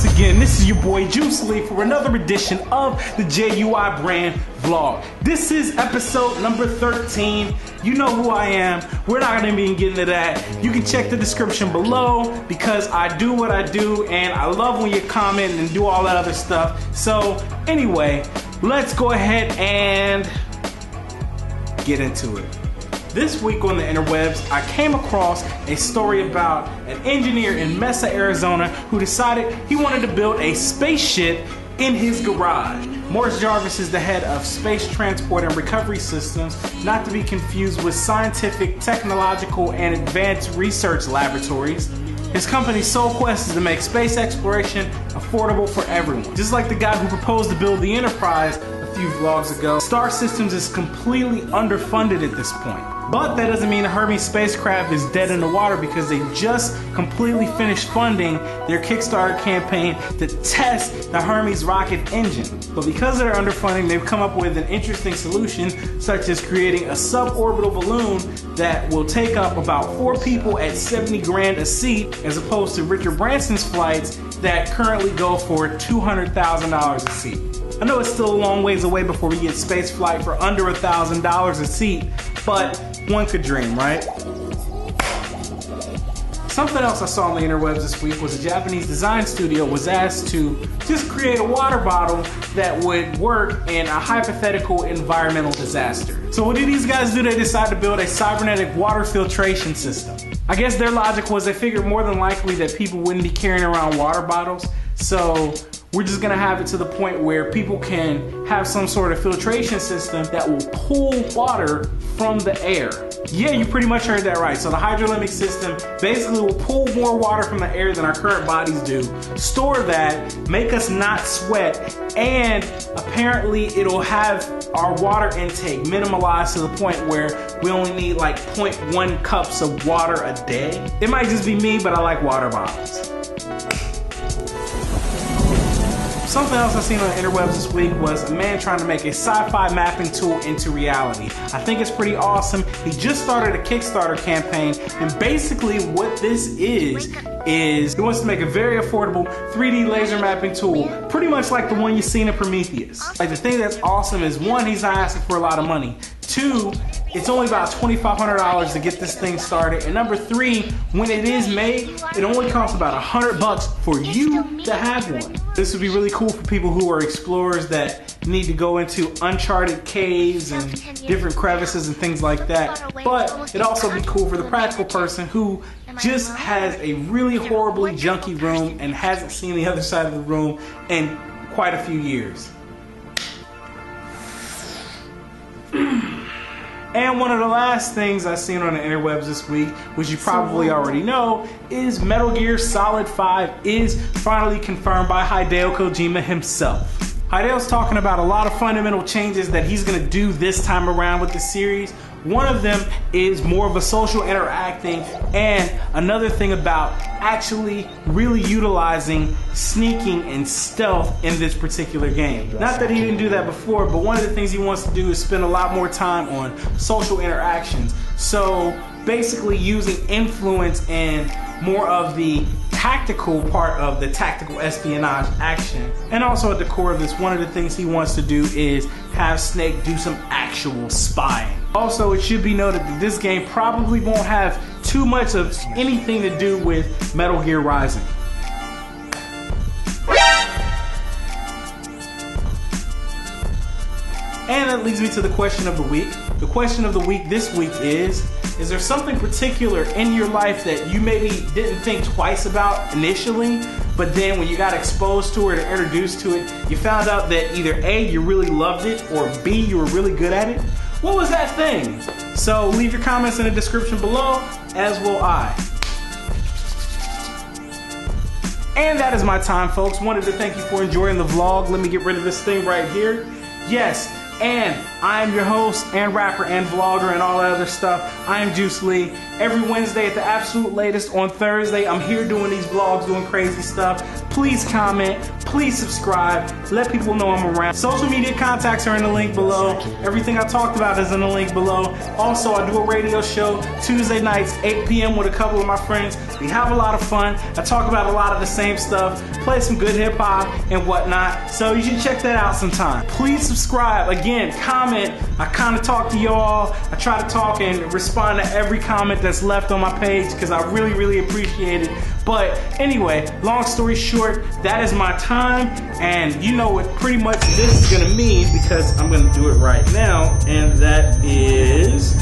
once again, this is your boy J.U.I for another edition of the J.U.I brand vlog. This is episode number 13. You know who I am. We're not gonna be getting into that. You can check the description below because I do what I do and I love when you comment and do all that other stuff. So anyway, let's go ahead and get into it. This week on the interwebs, I came across a story about an engineer in Mesa, Arizona who decided he wanted to build a spaceship in his garage. Morris Jarvis is the head of Space Transport and Recovery Systems, not to be confused with Scientific, Technological, and Advanced Research Laboratories. His company's sole quest is to make space exploration affordable for everyone. Just like the guy who proposed to build the Enterprise a few vlogs ago, Star Systems is completely underfunded at this point. But that doesn't mean the Hermes spacecraft is dead in the water because they just completely finished funding their Kickstarter campaign to test the Hermes rocket engine. But because of their underfunding, they've come up with an interesting solution, such as creating a suborbital balloon that will take up about 4 people at 70 grand a seat, as opposed to Richard Branson's flights that currently go for $200,000 a seat. I know it's still a long ways away before we get space flight for under $1,000 a seat, but one could dream, right? Something else I saw on the interwebs this week was a Japanese design studio was asked to just create a water bottle that would work in a hypothetical environmental disaster. So what did these guys do? They decided to build a cybernetic water filtration system. I guess their logic was they figured more than likely that people wouldn't be carrying around water bottles, so we're just gonna have it to the point where people can have some sort of filtration system that will pull water from the air. Yeah, you pretty much heard that right. So the hydrolemic system basically will pull more water from the air than our current bodies do, store that, make us not sweat, and apparently it'll have our water intake minimalized to the point where we only need like 0.1 cups of water a day. It might just be me, but I like water bottles. Something else I seen on the interwebs this week was a man trying to make a sci-fi mapping tool into reality. I think it's pretty awesome. He just started a Kickstarter campaign, and basically what this is he wants to make a very affordable 3D laser mapping tool, pretty much like the one you've seen in Prometheus. Like, the thing that's awesome is, one, he's not asking for a lot of money. 2, it's only about $2,500 to get this thing started. And number 3, when it is made, it only costs about $100 for you to have one. This would be really cool for people who are explorers that need to go into uncharted caves and different crevices and things like that. But it'd also be cool for the practical person who just has a really horribly junky room and hasn't seen the other side of the room in quite a few years. And one of the last things I've seen on the interwebs this week, which you probably already know, is Metal Gear Solid 5 is finally confirmed by Hideo Kojima himself. Hideo's talking about a lot of fundamental changes that he's gonna do this time around with the series. One of them is more of a social interacting, and another thing about actually really utilizing sneaking and stealth in this particular game. Not that he didn't do that before, but one of the things he wants to do is spend a lot more time on social interactions. So basically using influence and more of the tactical part of the tactical espionage action. And also at the core of this, one of the things he wants to do is have Snake do some actual spying. Also, it should be noted that this game probably won't have too much of anything to do with Metal Gear Rising. And that leads me to the question of the week. The question of the week this week is there something particular in your life that you maybe didn't think twice about initially, but then when you got exposed to it or introduced to it, you found out that either A, you really loved it, or B, you were really good at it? What was that thing? So leave your comments in the description below, as will I. And that is my time, folks. Wanted to thank you for enjoying the vlog. Let me get rid of this thing right here. Yes, and I am your host and rapper and vlogger and all that other stuff. I am J.U.I. Every Wednesday at the absolute latest on Thursday, I'm here doing these vlogs, doing crazy stuff. Please comment, please subscribe, let people know I'm around. Social media contacts are in the link below. Everything I talked about is in the link below. Also, I do a radio show Tuesday nights, 8 p.m. with a couple of my friends. We have a lot of fun. I talk about a lot of the same stuff, play some good hip hop and whatnot. So you should check that out sometime. Please subscribe. Again, comment. I kind of talk to y'all. I try to talk and respond to every comment that's left on my page because I really appreciate it. But anyway, long story short, that is my time, and you know what pretty much this is gonna mean because I'm gonna do it right now, and that is